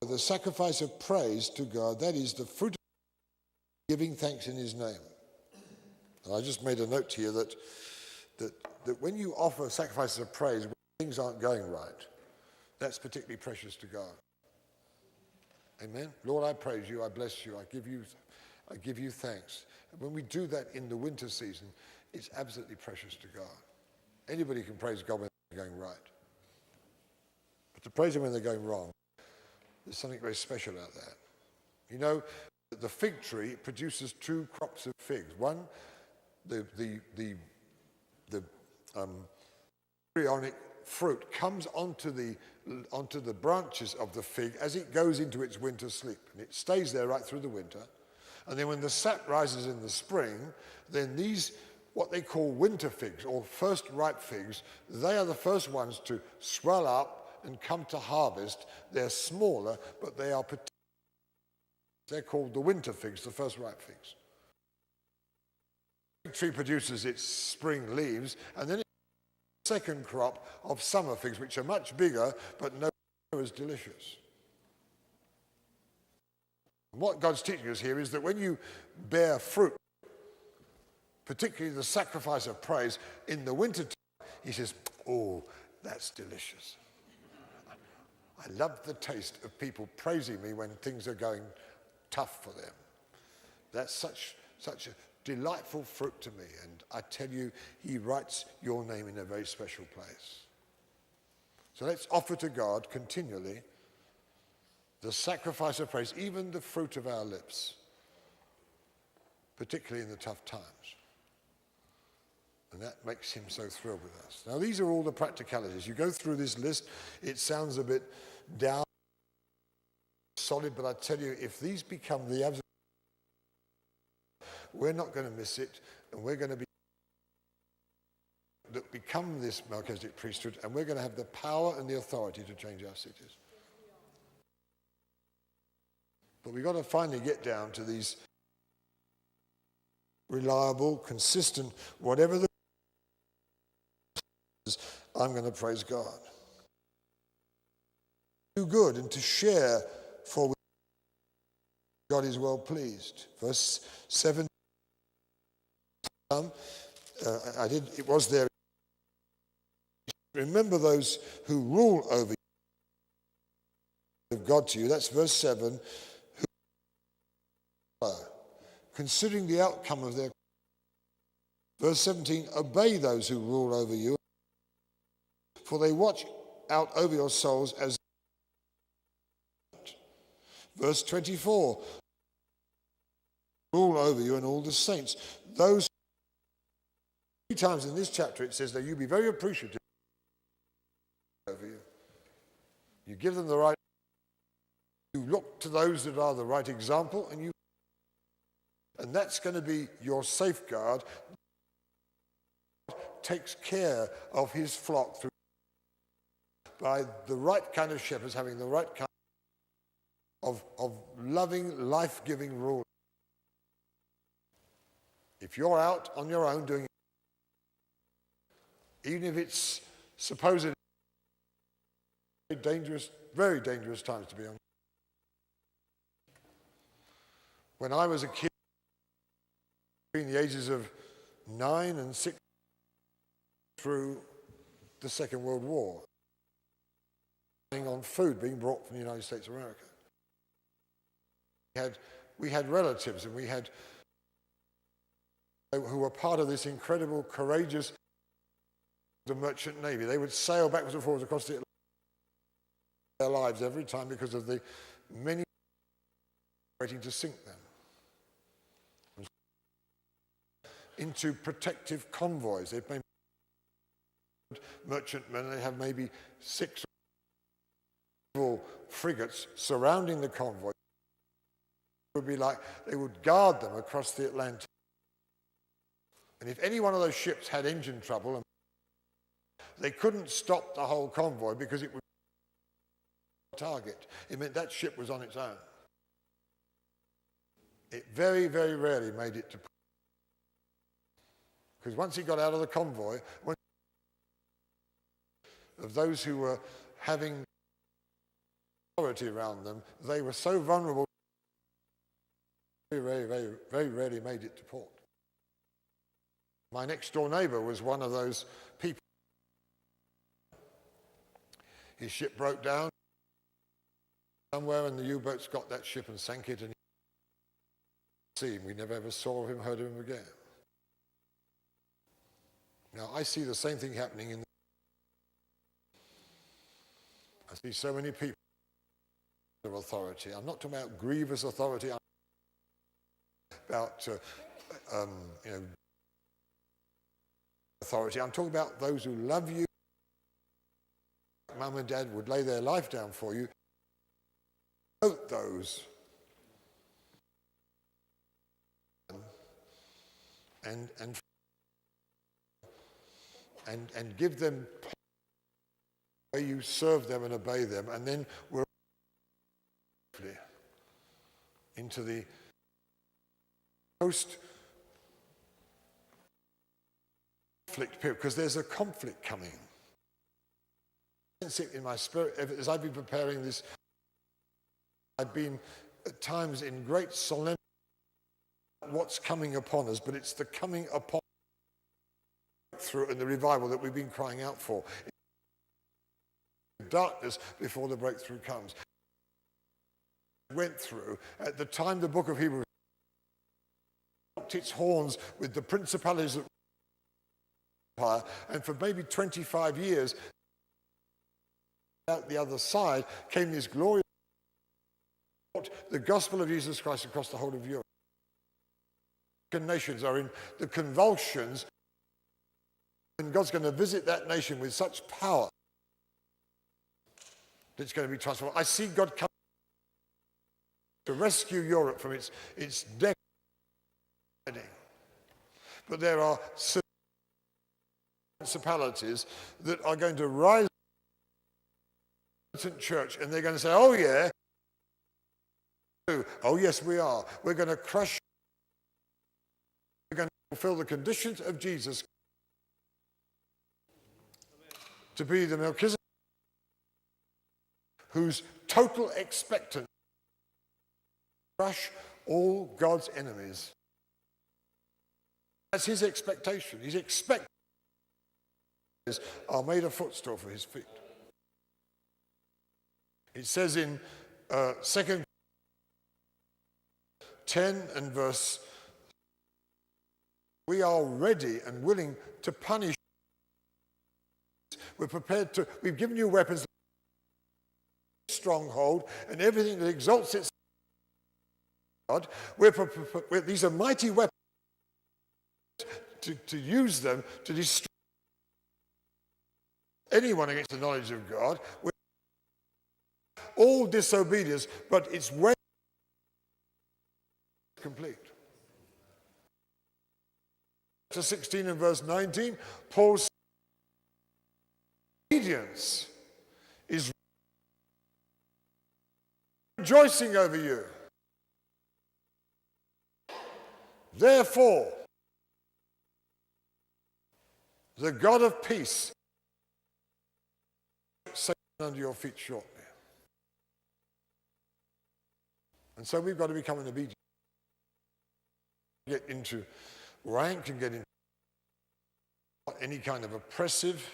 the sacrifice of praise to God, that is the fruit of giving thanks in his name. And I just made a note here that when you offer sacrifices of praise when things aren't going right, that's particularly precious to God. Amen? Lord, I praise you, I bless you, I give you thanks. And when we do that in the winter season, it's absolutely precious to God. Anybody can praise God when they're going right. But to praise him when they're going wrong, there's something very special about that. You know, the fig tree produces two crops of figs. One, the embryonic fruit comes onto the branches of the fig as it goes into its winter sleep. And it stays there right through the winter. And then when the sap rises in the spring, then these, what they call winter figs, or first ripe figs, they are the first ones to swell up and come to harvest. They're smaller, but they're called the winter figs, the first ripe figs. The tree produces its spring leaves, and then it's the second crop of summer figs, which are much bigger, but no as delicious. What God's teaching us here is that when you bear fruit, particularly the sacrifice of praise in the winter time, he says, oh, that's delicious. I love the taste of people praising me when things are going tough for them. That's such a delightful fruit to me. And I tell you, he writes your name in a very special place. So let's offer to God continually the sacrifice of praise, even the fruit of our lips, particularly in the tough times. And that makes him so thrilled with us. Now, these are all the practicalities. You go through this list, it sounds a bit down, solid, but I tell you, if these become the absolute, we're not going to miss it, and we're going to become this Melchizedek priesthood, and we're going to have the power and the authority to change our cities. But we've got to finally get down to these reliable, consistent, whatever the I'm going to praise God. Do good and to share, for God is well pleased. Verse 7. It was there. Remember those who rule over you, of God to you. That's verse 7. Considering the outcome of their. Verse 17. Obey those who rule over you, for they watch out over your souls as. Verse 24, rule over you and all the saints. Those 3 times in this chapter it says that you be very appreciative over you. You give them the right, you look to those that are the right example, and that's going to be your safeguard. Takes care of his flock through by the right kind of shepherds having the right kind of loving, life-giving rule. If you're out on your own doing it, even if it's supposedly very dangerous times to be on. When I was a kid, between the ages of 9 and 6, through the Second World War, on food being brought from the United States of America. We had relatives, and we had who were part of this incredible, courageous the merchant navy. They would sail backwards and forwards across the Atlantic their lives every time because of the many waiting to sink them into protective convoys. They'd maybe merchantmen. They have maybe 6 frigates surrounding the convoy. It would be like they would guard them across the Atlantic. And if any one of those ships had engine trouble, they couldn't stop the whole convoy because it would be a target. It meant that ship was on its own. It very, very rarely made it to port. Because once it got out of the convoy, of those who were having authority around them, they were so vulnerable, very, very, very rarely made it to port. My next door neighbor was one of those people. His ship broke down somewhere, and the U-boats got that ship and sank it, and we never ever saw him, heard of him again. Now, I see the same thing happening in I see so many people of authority. I'm not talking about grievous authority. I'm about authority. I'm talking about those who love you. Mum and Dad would lay their life down for you. Promote those and give them where you serve them and obey them, and then we're into the post-conflict period, because there's a conflict coming. I sense it in my spirit as I've been preparing this. I've been at times in great solemnity what's coming upon us, but it's the coming upon through and the revival that we've been crying out for. Darkness before the breakthrough comes. Went through at the time the book of Hebrews knocked its horns with the principalities of empire, and for maybe 25 years out the other side came this glorious the gospel of Jesus Christ across the whole of Europe. Nations are in the convulsions And God's going to visit that nation with such power that it's going to be transformed. I see God come to rescue Europe from its decading. But there are principalities that are going to rise in the church, and they're going to say, oh yeah, oh yes we are. We're going to crush, we're going to fulfill the conditions of Jesus to be the Melchizedek whose total expectancy to crush all God's enemies. That's his expectation. His expectations are made a footstool for his feet. It says in 2 10 and verse, we are ready and willing to punish. We're prepared to, we've given you weapons, stronghold, and everything that exalts itself. God, these are mighty weapons to use them to destroy anyone against the knowledge of God. All disobedience, but it's way complete. Chapter 16 and verse 19, Paul's obedience is rejoicing over you. Therefore, the God of peace Satan under your feet shortly. And so we've got to become an obedient. Get into rank and get into any kind of oppressive,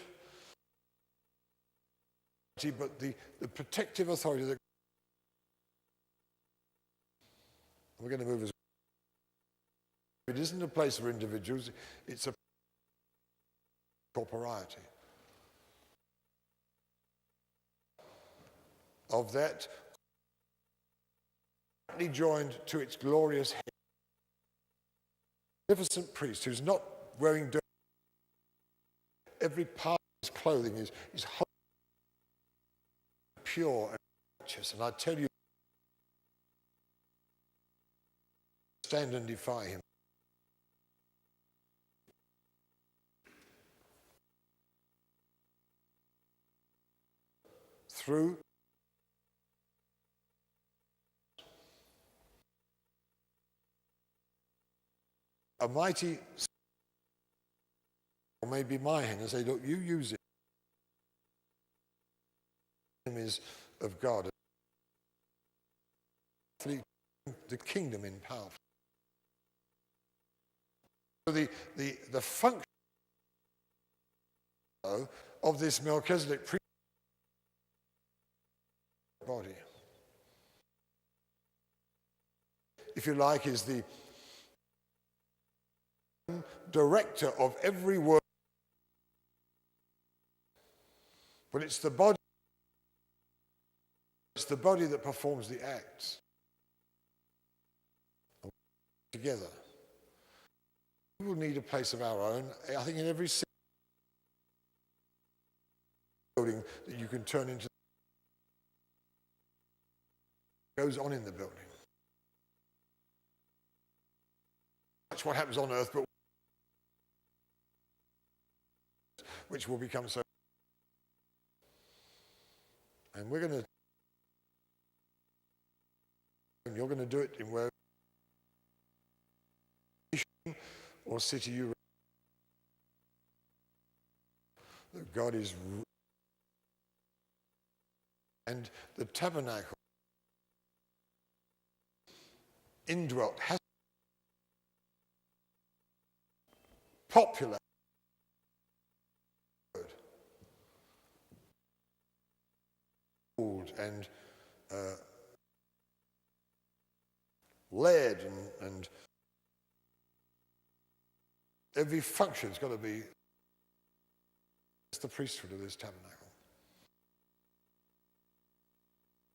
but the protective authority that we're going to move as well. It isn't a place for individuals, it's a corporeity of that joined to its glorious head. Magnificent priest who's not wearing dirt. Every part of his clothing is holy, pure and righteous. And I tell you, stand and defy him. Through a mighty, or maybe my hand, and say, look, you use it. Enemies of God. The kingdom in power. So the function of this Melchizedek priest body, if you like, is the director of every word, but it's the body that performs the acts together. We will need a place of our own. I think in every building that you can turn into goes on in the building. That's what happens on earth, but which will become so. And we're going to, and you're going to do it in where or city you. That God is, and the tabernacle indwelt has popular and led and every function's got to be. It's the priesthood of this tabernacle.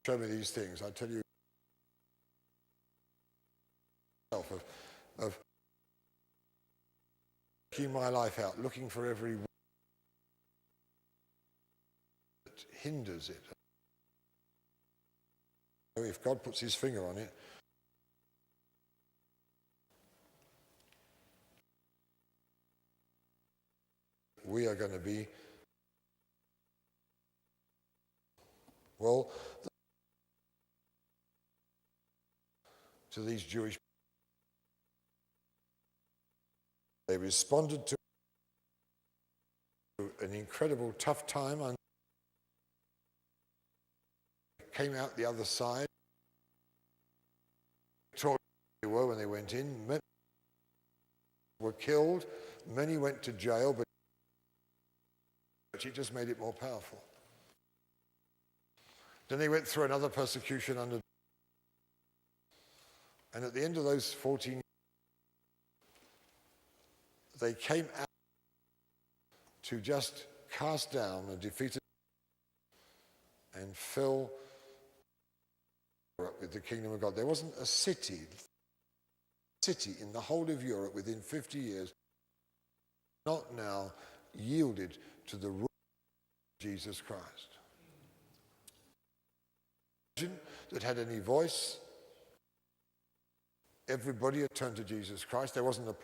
Show me these things. I tell you of taking my life out, looking for every hinders it. If God puts his finger on it, we are going to be, well, to these Jewish people. They responded to an incredible tough time and came out the other side. They were when they went in. Many were killed. Many went to jail, but it just made it more powerful. Then they went through another persecution under, and at the end of those 14 years, they came out to just cast down and defeat and fill Europe with the kingdom of God. There wasn't a city in the whole of Europe within 50 years not now yielded to the rule of Jesus Christ. That had any voice, everybody had turned to Jesus Christ. There wasn't a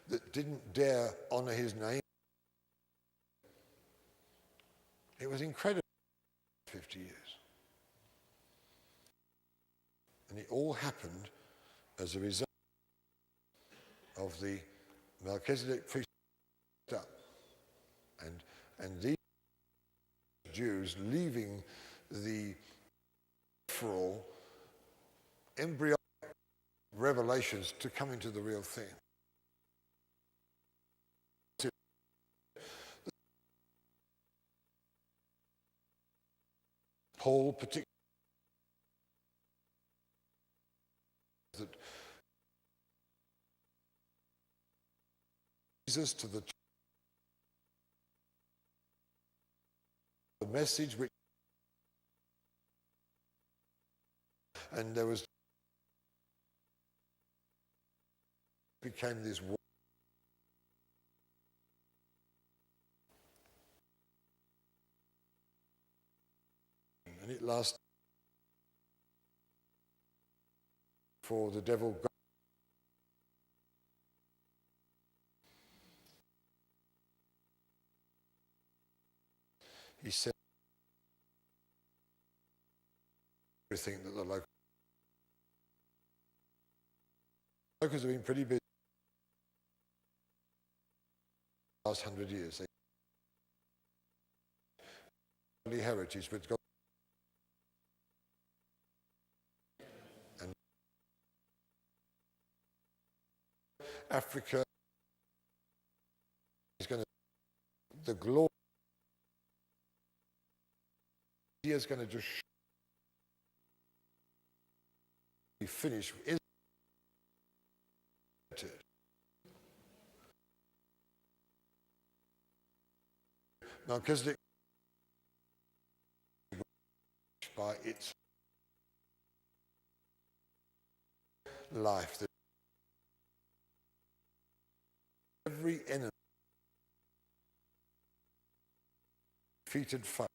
that didn't dare honor his name. It was incredible. 50 years. And it all happened as a result of the Melchizedek priesthood. And these Jews leaving the peripheral embryonic revelations to come into the real thing. Paul particularly that Jesus to the message which, and there was became this war. And it lasted for the devil. He said everything that the locals have been pretty busy the last 100 years. They heritage, but God and Africa is going to the glory. He is going to just be finished. Melchizedek by its life, that every enemy defeated foe.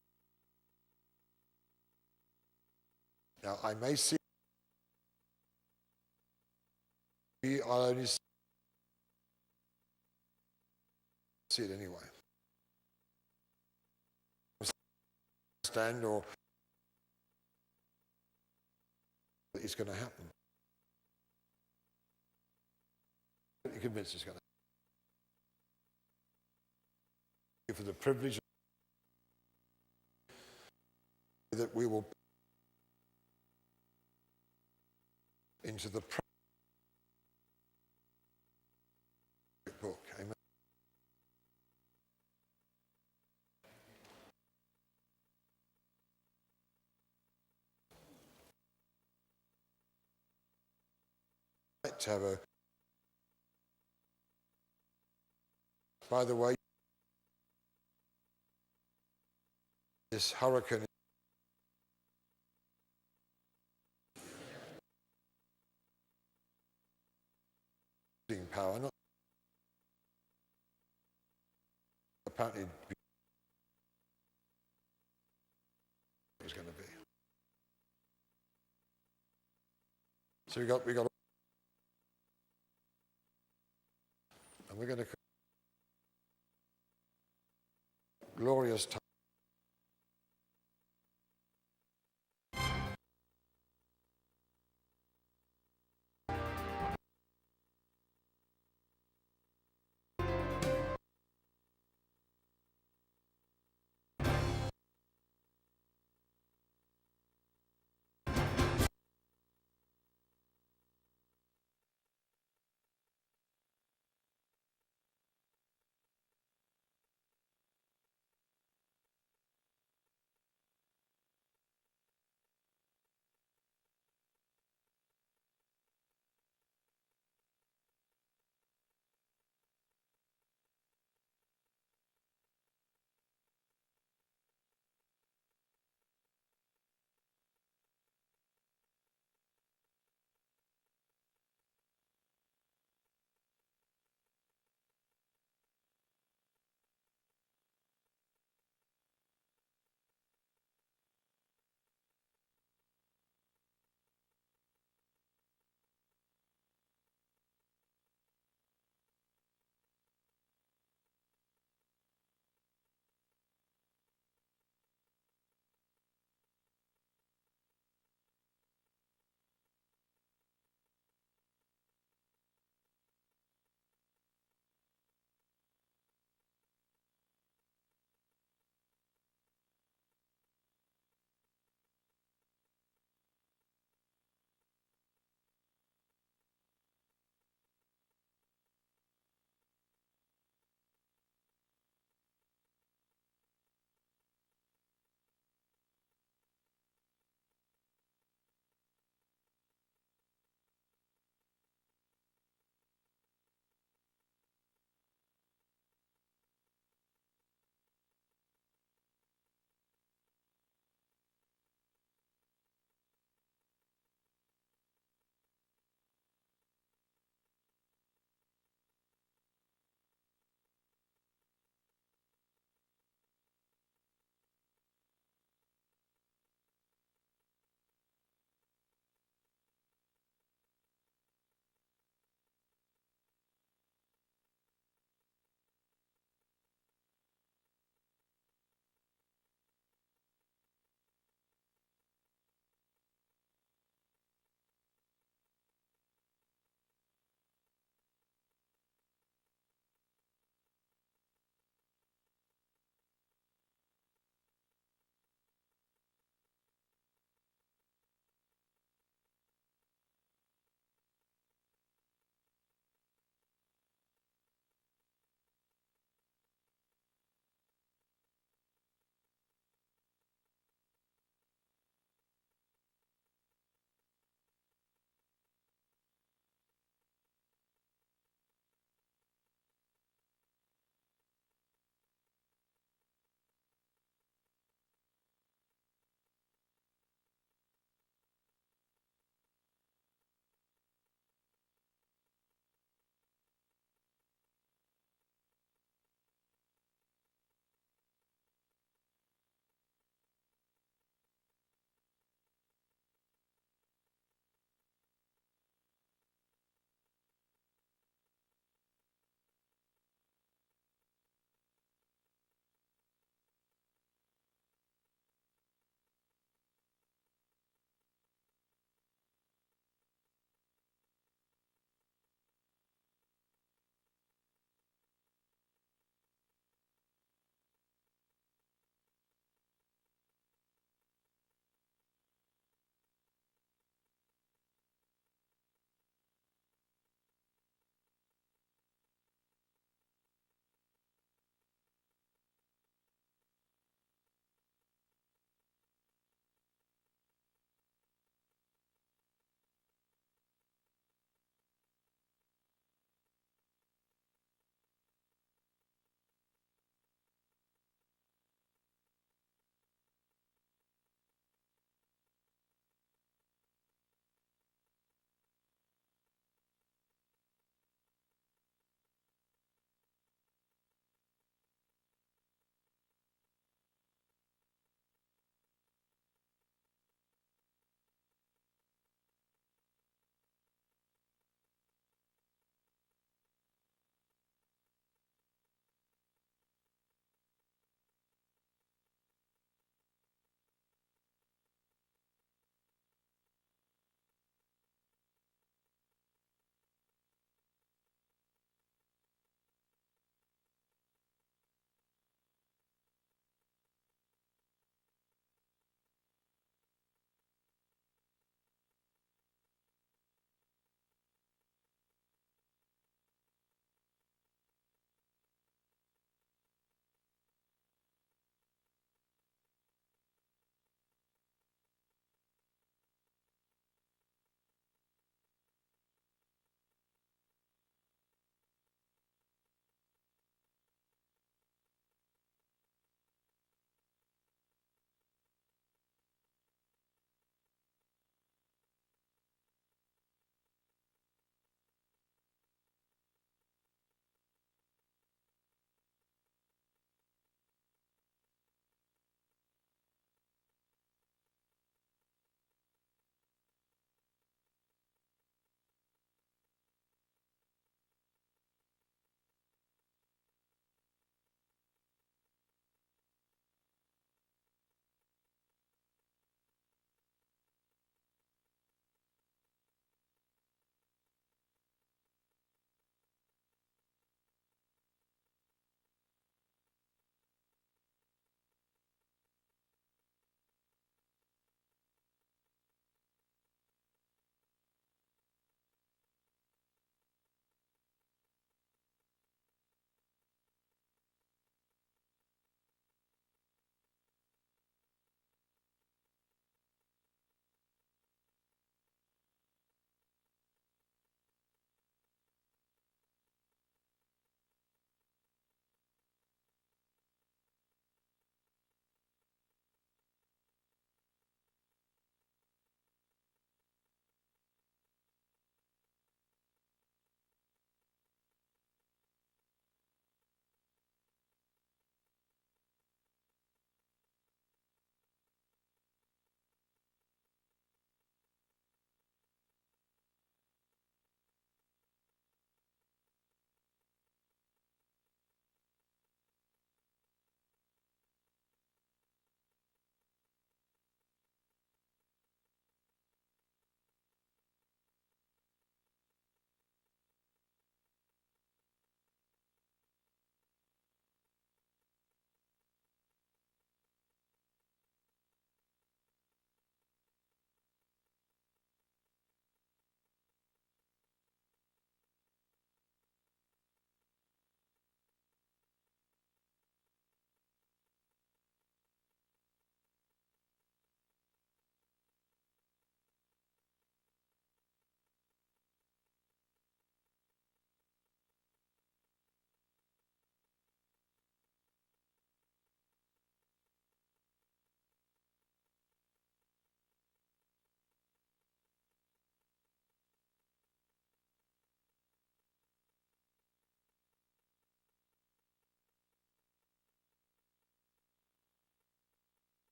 Now I may see, I'll only see it anyway. Stand or it's going to happen. You're convinced it's going to happen. For the privilege that we will into the book. Amen. To have a, by the way, this hurricane power, not apparently So we got, and we're going to glorious time.